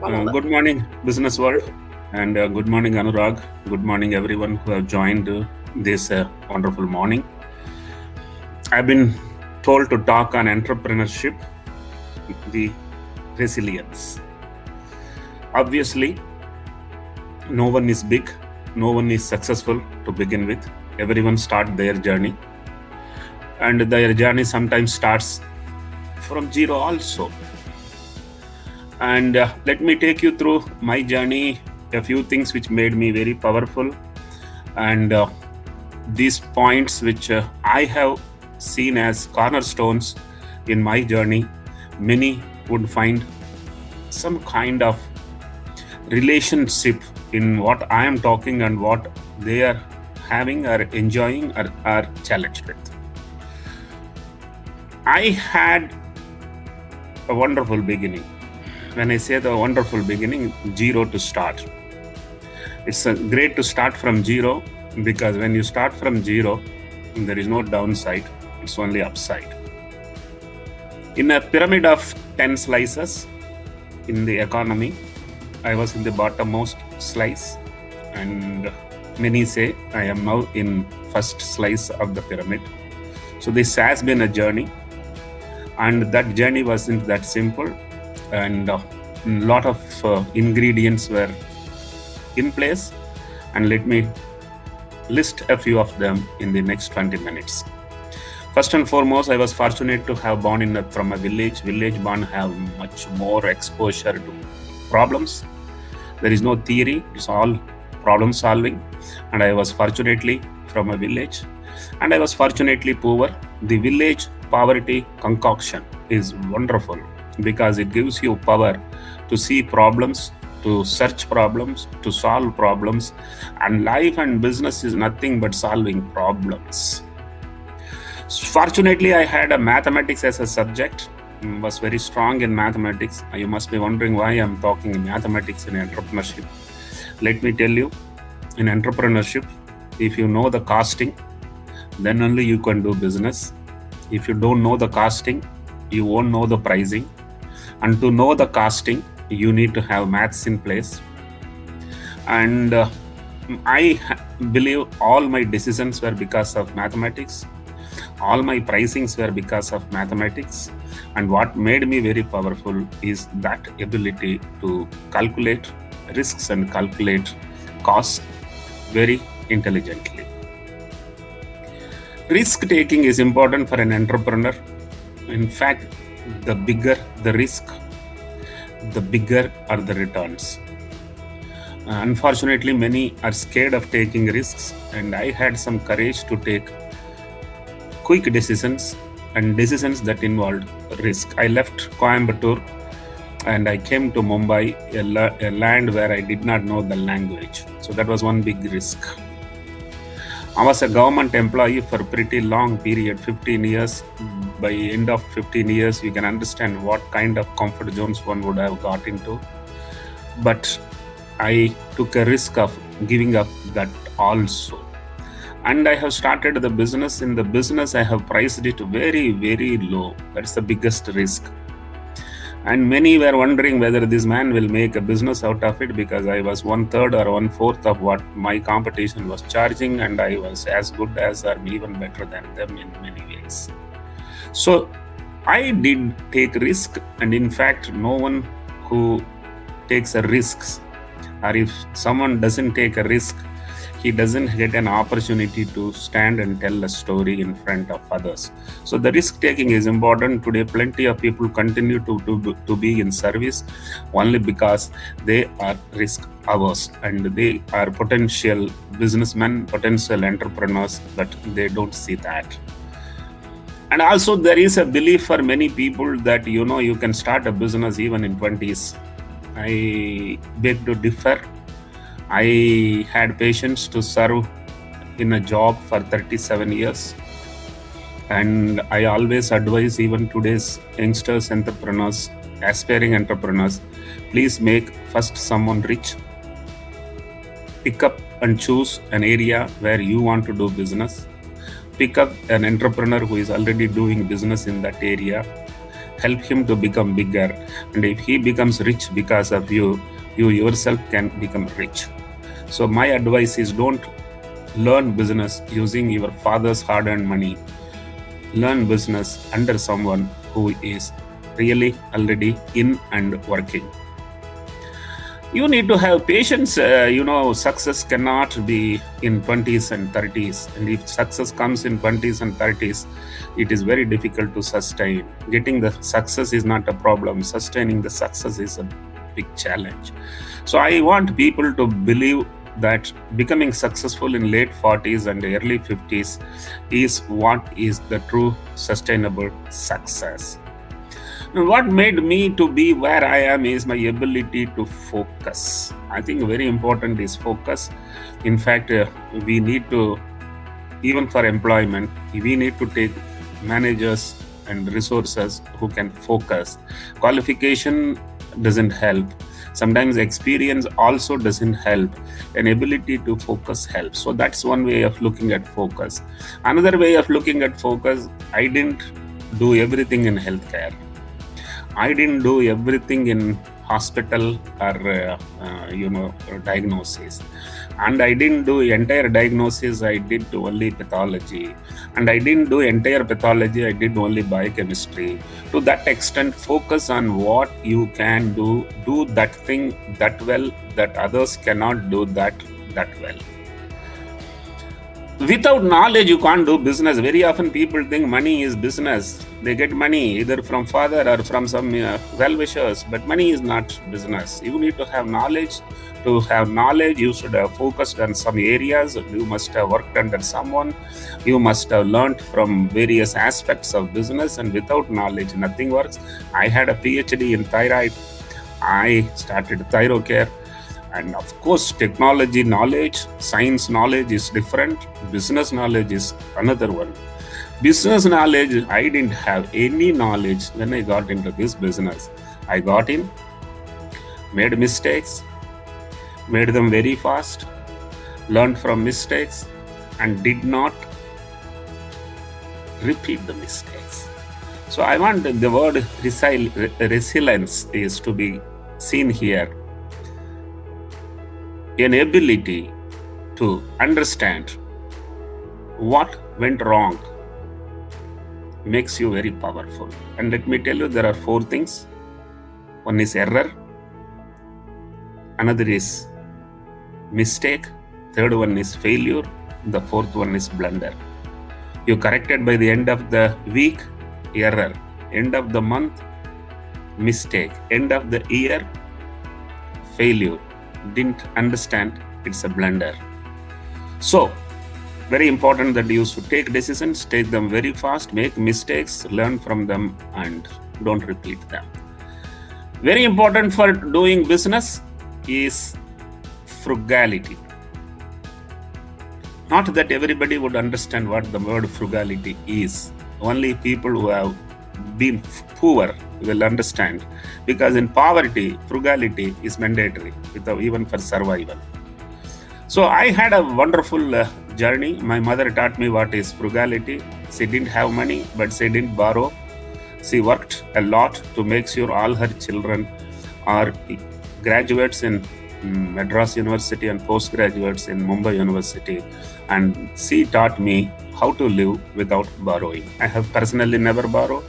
Good morning, business world, and good morning, Anurag. Good morning, everyone who have joined this wonderful morning. I've been told to talk on entrepreneurship, the resilience. Obviously, no one is big, no one is successful to begin with. Everyone start their journey, and their journey sometimes starts from zero also. And let me take you through my journey, a few things which made me very powerful, and these points which I have seen as cornerstones in my journey. Many would find some kind of relationship in what I am talking and what they are having or enjoying or are challenged with. I had a wonderful beginning. When I say the wonderful beginning, zero to start. It's great to start from zero, because when you start from zero, there is no downside, it's only upside. In a pyramid of 10 slices in the economy, I was in the bottommost slice, and many say I am now in first slice of the pyramid. So this has been a journey, and that journey wasn't that simple, and a lot of ingredients were in place, and let me list a few of them in the next 20 minutes. First and foremost, I was fortunate to have born from a village. Village born have much more exposure to problems. There is no theory, it's all problem solving, and I was fortunately from a village, and I was fortunately poor. The village poverty concoction is wonderful because it gives you power to see problems, to search problems, to solve problems, and life and business is nothing but solving problems. Fortunately, I had a mathematics as a subject, was very strong in mathematics. You must be wondering why I'm talking mathematics in entrepreneurship. Let me tell you, in entrepreneurship, if you know the costing, then only you can do business. If you don't know the costing, you won't know the pricing. And to know the costing, you need to have maths in place. And I believe all my decisions were because of mathematics. All my pricings were because of mathematics. And what made me very powerful is that ability to calculate risks and calculate costs very intelligently. Risk taking is important for an entrepreneur. In fact, the bigger the risk, the bigger are the returns. Unfortunately, many are scared of taking risks, and I had some courage to take quick decisions and decisions that involved risk. I left Coimbatore and I came to Mumbai, a land where I did not know the language. So that was one big risk. I was a government employee for a pretty long period, 15 years. By end of 15 years, you can understand what kind of comfort zones one would have got into. But I took a risk of giving up that also. And I have started the business. In the business, I have priced it very, very low. That's the biggest risk. And many were wondering whether this man will make a business out of it, because I was 1/3 or 1/4 of what my competition was charging, and I was as good as or even better than them in many ways. So I did take risk, and in fact, no one who takes a risk, or if someone doesn't take a risk, he doesn't get an opportunity to stand and tell a story in front of others. So the risk taking is important. Today, plenty of people continue to be in service only because they are risk averse and they are potential businessmen, potential entrepreneurs, but they don't see that. And also there is a belief for many people that you can start a business even in 20s. I beg to differ. I had patience to serve in a job for 37 years. And I always advise even today's youngsters, entrepreneurs, aspiring entrepreneurs, please make first someone rich. Pick up and choose an area where you want to do business. Pick up an entrepreneur who is already doing business in that area. help him to become bigger. And if he becomes rich because of you, you yourself can become rich. So my advice is, don't learn business using your father's hard-earned money. Learn business under someone who is really already in and working. You need to have patience. Success cannot be in 20s and 30s. And if success comes in 20s and 30s, it is very difficult to sustain. Getting the success is not a problem. Sustaining the success is a big challenge. So I want people to believe that becoming successful in late 40s and early 50s is what is the true sustainable success. What made me to be where I am is my ability to focus. I think very important is focus. In fact, we need to, even for employment, we need to take managers and resources who can focus. Qualification doesn't help. Sometimes experience also doesn't help. An ability to focus helps. So that's one way of looking at focus. Another way of looking at focus, I didn't do everything in healthcare. I didn't do everything in hospital or diagnosis. And I didn't do entire diagnosis, I did only pathology. And I didn't do entire pathology, I did only biochemistry. To that extent, focus on what you can do that thing that well, that others cannot do that well. Without knowledge, you can't do business. Very often people think money is business. They get money either from father or from some well-wishers, but money is not business. You need to have knowledge. To have knowledge, you should have focused on some areas. You must have worked under someone. You must have learned from various aspects of business, and without knowledge, nothing works. I had a PhD in thyroid. I started Thyrocare. And of course, technology knowledge, science knowledge is different. Business knowledge is another one. Business knowledge, I didn't have any knowledge when I got into this business. I got in, made mistakes, made them very fast, learned from mistakes, and did not repeat the mistakes. So I want the word resilience is to be seen here. An ability to understand what went wrong makes you very powerful. And let me tell you, there are 4 things. One is error, another is mistake, third one is failure, the fourth one is blunder. You corrected by the end of the week, error. End of the month, mistake. End of the year, failure. Didn't understand, it's a blunder. So, very important that you should take decisions, take them very fast, make mistakes, learn from them, and don't repeat them. Very important for doing business is frugality. Not that everybody would understand what the word frugality is. Only people who have been poor will understand, because in poverty, frugality is mandatory, even for survival. So I had a wonderful journey. My mother taught me what is frugality. She didn't have money, but she didn't borrow. She worked a lot to make sure all her children are graduates in Madras University and postgraduates in Mumbai University. And she taught me how to live without borrowing. I have personally never borrowed.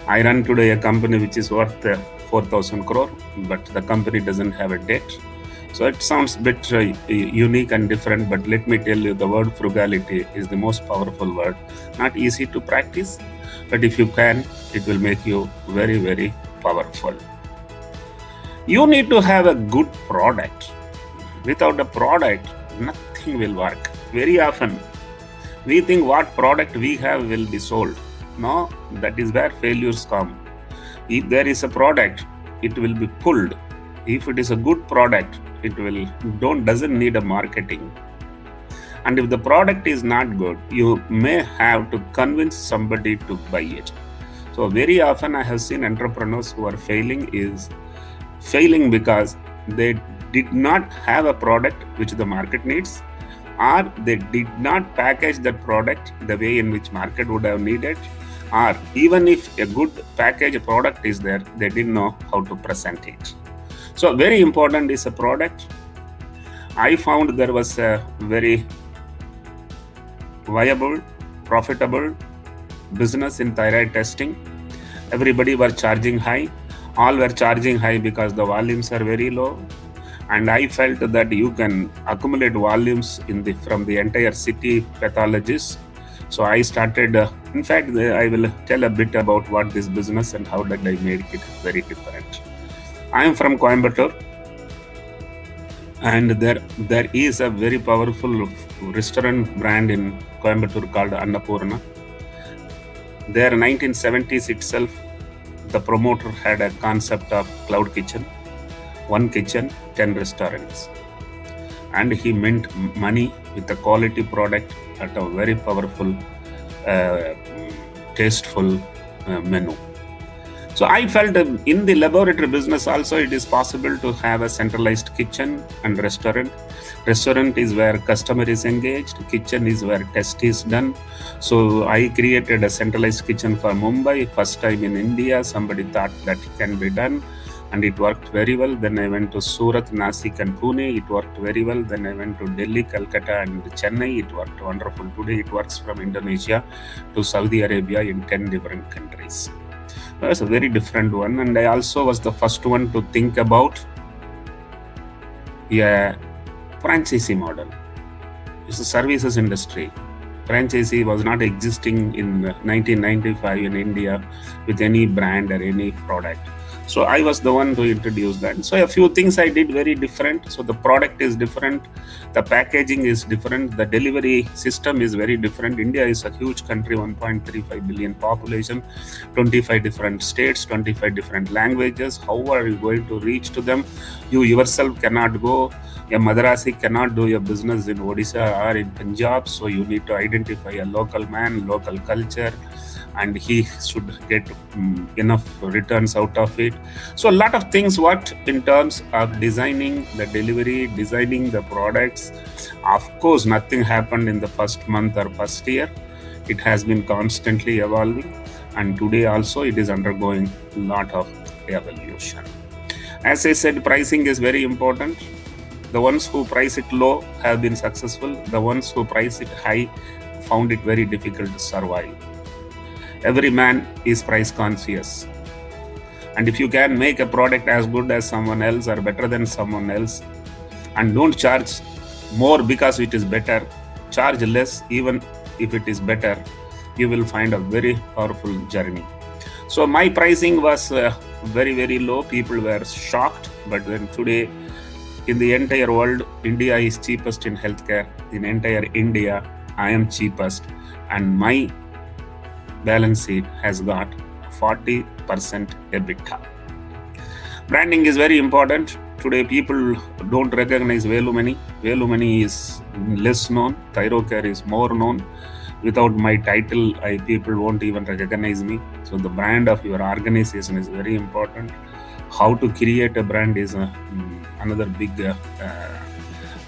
I run today a company which is worth 4,000 crore, but the company doesn't have a debt. So it sounds a bit unique and different, but let me tell you, the word frugality is the most powerful word. Not easy to practice, but if you can, it will make you very, very powerful. You need to have a good product. Without a product, nothing will work. Very often, we think what product we have will be sold. No, that is where failures come. If there is a product, it will be pulled. If it is a good product, it doesn't need a marketing. And if the product is not good, you may have to convince somebody to buy it. So very often I have seen entrepreneurs who are failing because they did not have a product which the market needs, or they did not package that product the way in which market would have needed, or even if a good package product is there, they didn't know how to present it. So very important is a product. I found there was a very viable, profitable business in thyroid testing. Everybody were charging high. All were charging high because the volumes are very low. And I felt that you can accumulate volumes from the entire city pathologists. So I started, in fact, I will tell a bit about what this business and how did I make it very different. I am from Coimbatore, and there is a very powerful restaurant brand in Coimbatore called Annapurna. There, 1970s itself, the promoter had a concept of cloud kitchen, 1 kitchen, 10 restaurants. And he meant money with a quality product at a very powerful, tasteful menu. So I felt in the laboratory business also it is possible to have a centralized kitchen and restaurant. Restaurant is where customer is engaged. Kitchen is where test is done. So I created a centralized kitchen for Mumbai. First time in India, somebody thought that can be done. And it worked very well. Then I went to Surat, Nasik and Pune. It worked very well. Then I went to Delhi, Calcutta and Chennai. It worked wonderful. Today it works from Indonesia to Saudi Arabia in 10 different countries. That's a very different one. And I also was the first one to think about a franchisee model. It's a services industry. Franchisee was not existing in 1995 in India with any brand or any product. So I was the one to introduce that. So a few things I did very different. So the product is different, the packaging is different, the delivery system is very different. India is a huge country, 1.35 billion population, 25 different states, 25 different languages. How are you going to reach to them? You yourself cannot go. A Madrasi cannot do a business in Odisha or in Punjab. So you need to identify a local man, local culture, and he should get enough returns out of it. So a lot of things worked in terms of designing the delivery, designing the products. Of course, nothing happened in the first month or first year. It has been constantly evolving, and today also it is undergoing a lot of evolution. As I said, pricing is very important. The ones who price it low have been successful. The ones who price it high found it very difficult to survive. Every man is price conscious. And if you can make a product as good as someone else or better than someone else, and don't charge more because it is better, charge less even if it is better, you will find a very powerful journey. So my pricing was very, very low. People were shocked. But then today, in the entire world, India is cheapest in healthcare. In entire India, I am cheapest. And my balance sheet has got 40% EBITDA. Branding is very important. Today, people don't recognize Velumani. Velumani is less known. Thyrocare is more known. Without my title, people won't even recognize me. So the brand of your organization is very important. How to create a brand is another big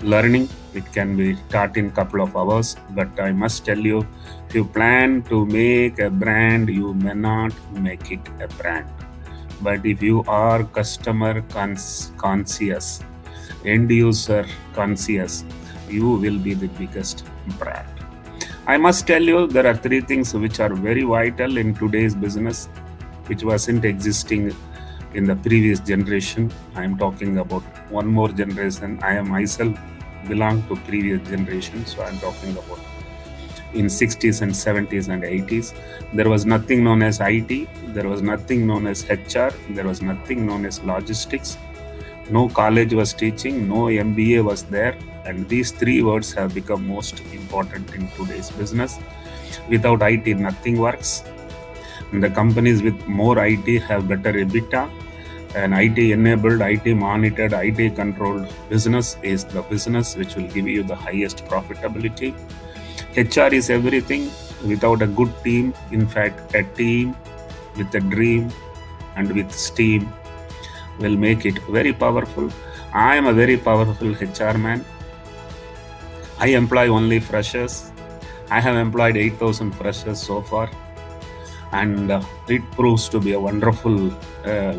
learning. It can be taught in a couple of hours, but I must tell you, if you plan to make a brand, you may not make it a brand. But if you are customer conscious, end user conscious, you will be the biggest brand. I must tell you, there are 3 things which are very vital in today's business, which wasn't existing in the previous generation. I am talking about one more generation. I am myself belong to previous generation, so I am talking about in 60s and 70s and 80s. There was nothing known as IT, there was nothing known as HR, there was nothing known as logistics. No college was teaching, no MBA was there, and these 3 words have become most important in today's business. Without IT, nothing works. And the companies with more IT have better EBITDA. An IT-enabled, IT-monitored, IT-controlled business is the business which will give you the highest profitability. HR is everything. Without a good team, in fact, a team with a dream and with steam will make it very powerful. I am a very powerful HR man. I employ only freshers. I have employed 8,000 freshers so far. and it proves to be a wonderful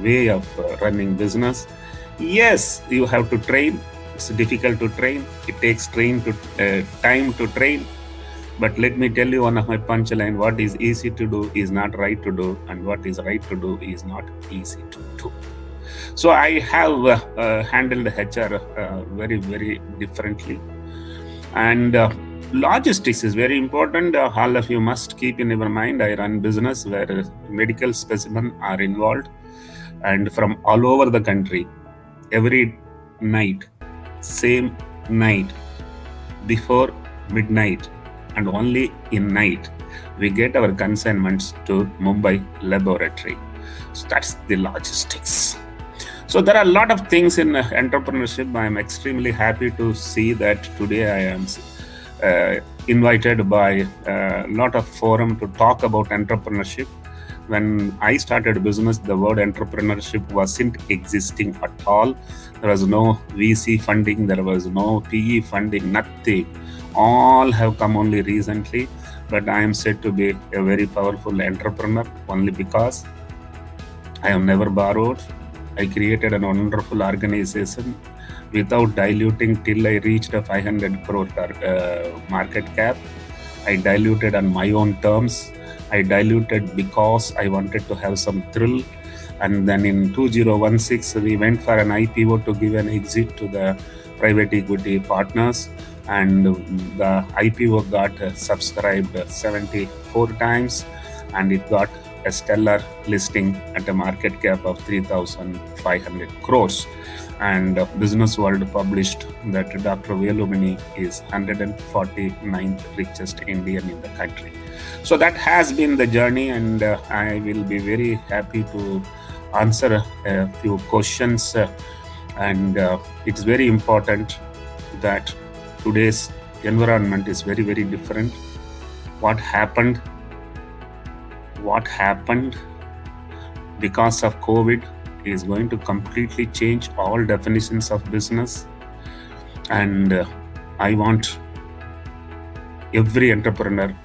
way of running business. Yes, you have to train. It's difficult to train. It takes time to train. But let me tell you one of my punchline: what is easy to do is not right to do, and what is right to do is not easy to do. So I have handled HR very, very differently. And logistics is very important. All of you must keep in your mind, I run business where medical specimens are involved, and from all over the country, every night, same night, before midnight, and only in night, we get our consignments to Mumbai laboratory. So that's the logistics. So there are a lot of things in entrepreneurship. I am extremely happy to see that today I am invited by a lot of forum to talk about entrepreneurship. When I started business, the word entrepreneurship wasn't existing at all. There was no VC funding, there was no PE funding, nothing. All have come only recently. But I am said to be a very powerful entrepreneur only because I have never borrowed. I created a wonderful organization without diluting till I reached a 500 crore market cap. I diluted on my own terms. I diluted because I wanted to have some thrill. And then in 2016, we went for an IPO to give an exit to the private equity partners. And the IPO got subscribed 74 times, and it got a stellar listing at a market cap of 3,500 crores. And Business World published that Dr. Velumani is 149th richest Indian in the country. So that has been the journey, and I will be very happy to answer a few questions. And it's very important that today's environment is very, very different. What happened because of COVID is going to completely change all definitions of business. And I want every entrepreneur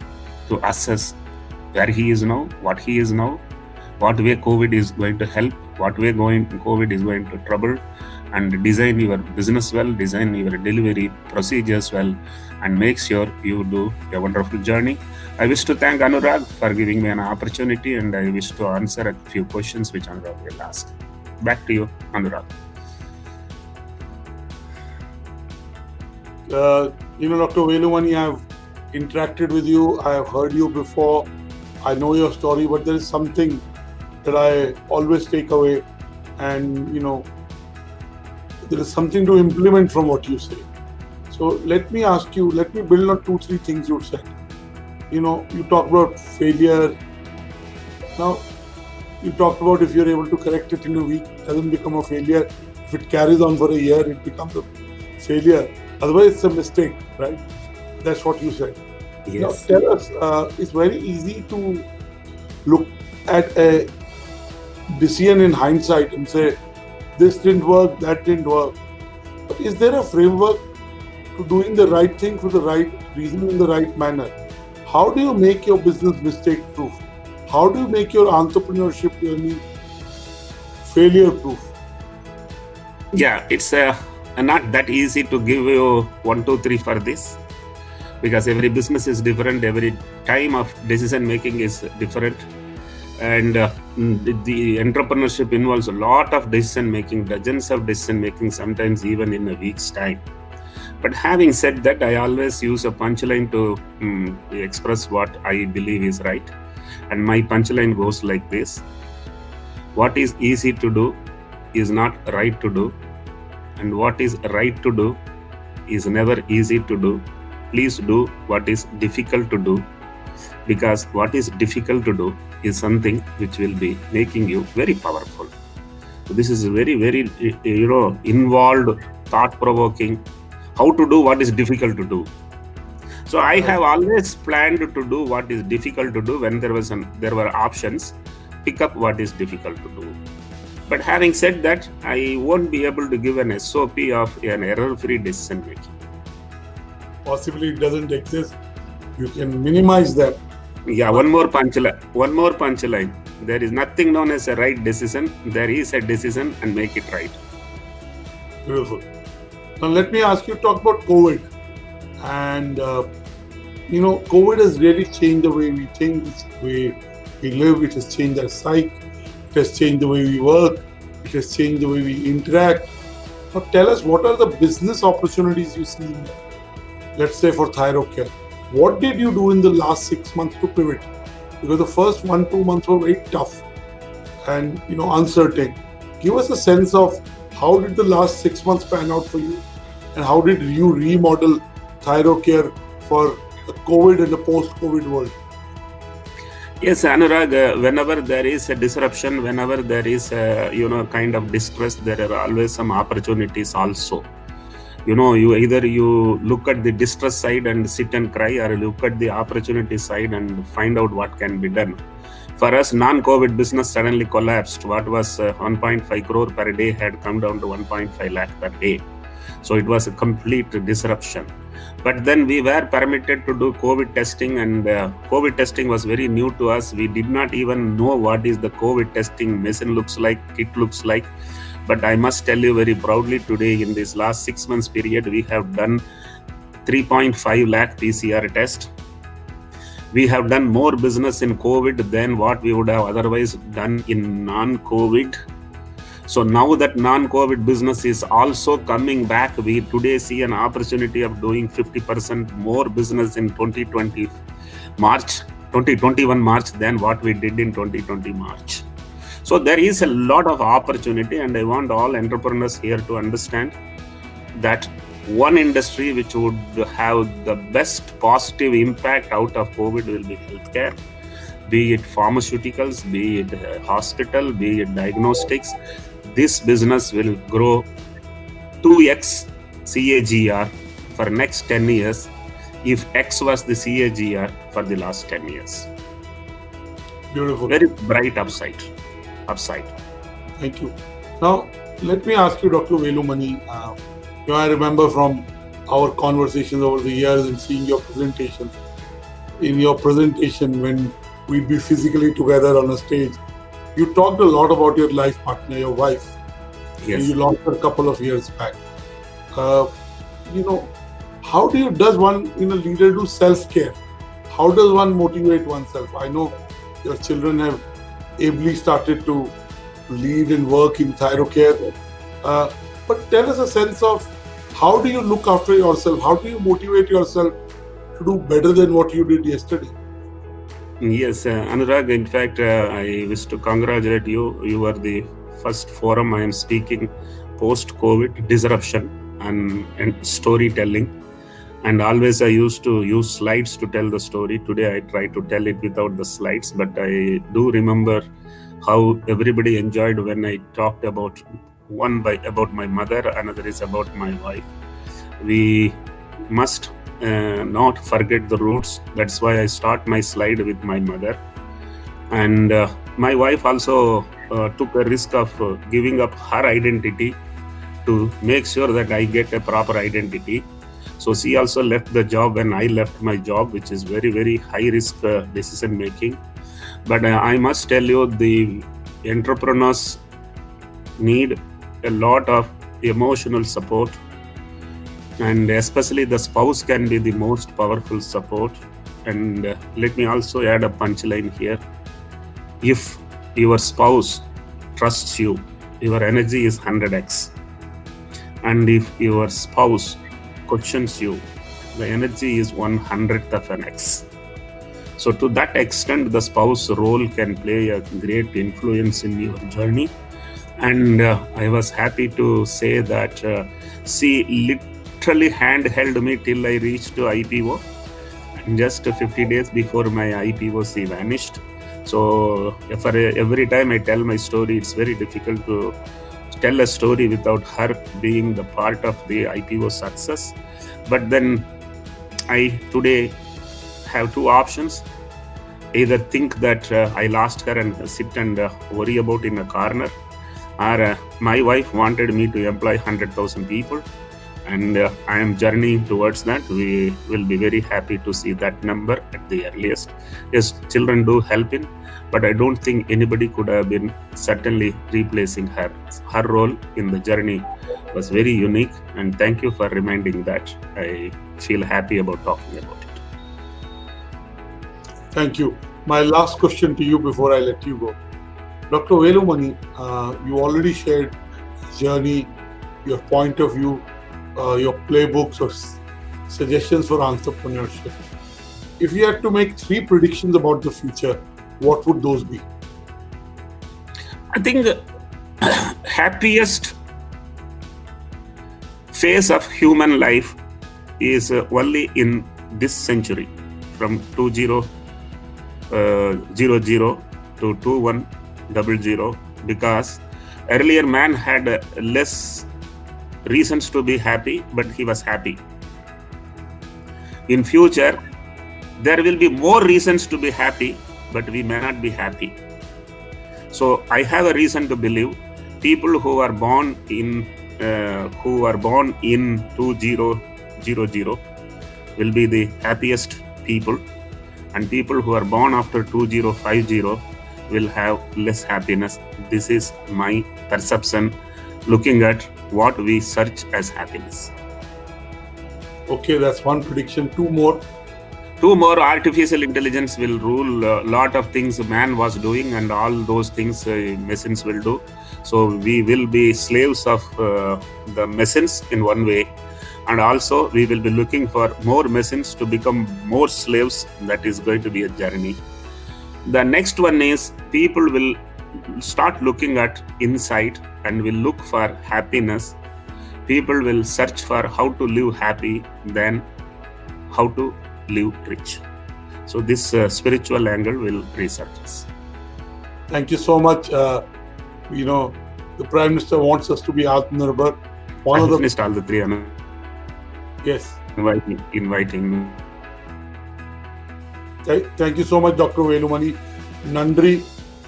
to assess where he is now, what he is now, what way COVID is going to help, what way COVID is going to trouble, and design your business well, design your delivery procedures well, and make sure you do a wonderful journey. I wish to thank Anurag for giving me an opportunity, and I wish to answer a few questions which Anurag will ask. Back to you, Anurag. Dr. Velumani, I have interacted with you. I have heard you before. I know your story, but there is something that I always take away, and there is something to implement from what you say. So let me ask you, let me build on 2-3 things you said. You talked about failure. Now, you talked about if you're able to correct it in a week, it doesn't become a failure. If it carries on for a year, it becomes a failure. Otherwise, it's a mistake, right? That's what you said. Yes. Now, tell us, it's very easy to look at a decision in hindsight and say, this didn't work, that didn't work. But is there a framework to doing the right thing for the right reason in the right manner? How do you make your business mistake-proof? How do you make your entrepreneurship journey failure-proof? Yeah, it's not that easy to give you 1, 2, 3 for this, because every business is different, every time of decision making is different, and the entrepreneurship involves a lot of decision making, dozens of decision making, sometimes even in a week's time. But having said that, I always use a punchline to express what I believe is right. And my punchline goes like this: what is easy to do is not right to do, and what is right to do is never easy to do. Please do what is difficult to do, because what is difficult to do is something which will be making you very powerful. So this is very, very involved, thought-provoking. How to do what is difficult to do. So I have always planned to do what is difficult to do. When there were options, pick up what is difficult to do. But having said that, I won't be able to give an SOP of an error-free decision making. Possibly it doesn't exist. You can minimize them. Yeah, But one more punchline. There is nothing known as a right decision. There is a decision, and make it right. beautiful. Now let me ask you, talk about COVID. And COVID has really changed the way we think, the way we live. It has changed our psyche. It has changed the way we work. It has changed the way we interact. Now tell us, what are the business opportunities you see in, let's say, for Thyrocare? What did you do in the last 6 months to pivot? Because the first 1-2 months were very tough and uncertain. Give us a sense of how did the last 6 months pan out for you, and how did you remodel Thyrocare for the COVID and the post-COVID world? Yes, Anurag. Whenever there is a disruption, whenever there is a kind of distress, there are always some opportunities also. You either you look at the distress side and sit and cry, or look at the opportunity side and find out what can be done. For us, non-COVID business suddenly collapsed. What was 1.5 crore per day had come down to 1.5 lakh per day. So it was a complete disruption. But then we were permitted to do COVID testing, and COVID testing was very new to us. We did not even know what is the COVID testing machine looks like, kit looks like. But I must tell you very proudly today, in this last 6 months period, we have done 3.5 lakh PCR test. We have done more business in COVID than what we would have otherwise done in non-COVID. So now that non-COVID business is also coming back, we today see an opportunity of doing 50% more business in 2021 March than what we did in 2020 March. So there is a lot of opportunity, and I want all entrepreneurs here to understand that one industry which would have the best positive impact out of COVID will be healthcare, be it pharmaceuticals, be it hospital, be it diagnostics. This business will grow 2x CAGR for next 10 years if X was the CAGR for the last 10 years. Beautiful. Very bright upside. Thank you. Now, let me ask you, Dr. Velumani. I remember from our conversations over the years and seeing your presentations. In your presentation, when we'd be physically together on a stage, you talked a lot about your life partner, your wife. Yes. You lost her a couple of years back. How does one leader do self-care? How does one motivate oneself? I know your children have ably started to lead and work in Thyrocare. But tell us a sense of, how do you look after yourself? How do you motivate yourself to do better than what you did yesterday? Yes, Anurag, in fact, I wish to congratulate you. You are the first forum I am speaking post-COVID disruption and storytelling. And always I used to use slides to tell the story. Today I try to tell it without the slides, but I do remember how everybody enjoyed when I talked about about my mother, another is about my wife. We must not forget the roots. That's why I start my slide with my mother. And my wife also took a risk of giving up her identity to make sure that I get a proper identity. So she also left the job when I left my job, which is very, very high risk decision making. But I must tell you, the entrepreneurs need a lot of emotional support, and especially the spouse can be the most powerful support. And let me also add a punchline here. If your spouse trusts you, your energy is 100x. And if your spouse questions you, the energy is 100th of an x. So to that extent, the spouse role can play a great influence in your journey. And I was happy to say that she literally handheld me till I reached to IPO. And just 50 days before my IPO, she vanished. So for every time I tell my story, it's very difficult to tell a story without her being the part of the IPO success. But then I today have two options. Either think that I lost her and sit and worry about in a corner, or my wife wanted me to employ 100,000 people, and I am journeying towards that. We will be very happy to see that number at the earliest. Yes, children do help in, but I don't think anybody could have been certainly replacing her. Her role in the journey was very unique, and thank you for reminding that. I feel happy about talking about it. Thank you. My last question to you before I let you go. Dr. Velumani, you already shared journey, your point of view, your playbooks or suggestions for entrepreneurship. If you had to make 3 predictions about the future, what would those be? I think happiest phase of human life is only in this century, from 2000 to 2100, because earlier man had less reasons to be happy, but he was happy. In future, there will be more reasons to be happy, but we may not be happy. So I have a reason to believe people who are born in 2000 will be the happiest people, and people who are born after 2050 will have less happiness. This is my perception looking at what we search as happiness. Okay, that's one prediction. Two more. Artificial intelligence will rule a lot of things man was doing, and all those things machines will do. So we will be slaves of the machines in one way, and also we will be looking for more machines to become more slaves. That is going to be a journey. The next one is people will start looking at inside and will look for happiness. People will search for how to live happy, then how to live rich. So this spiritual angle will resurface. Thank you so much. The Prime Minister wants us to be Atmanirbhar. I finished all the 3. Yes. Inviting me. Thank you so much, Dr. Velumani. Nandri.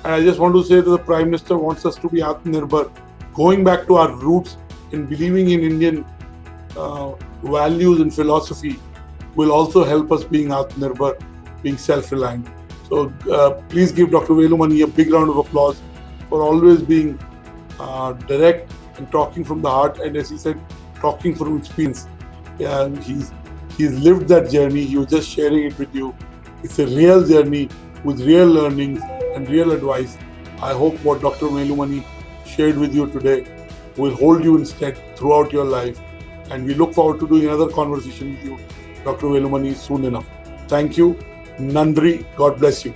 And I just want to say that the Prime Minister wants us to be Atmanirbhar, going back to our roots in believing in Indian values and philosophy will also help us being Atmanirbhar, being self-reliant. So please give Dr. Velumani a big round of applause for always being direct and talking from the heart, and as he said, talking from experience. He's lived that journey. He was just sharing it with you. It's a real journey with real learnings and real advice. I hope what Dr. Velumani shared with you today will hold you in stead throughout your life, and we look forward to doing another conversation with you, Dr. Velumani, soon enough. Thank you. Nandri, God bless you.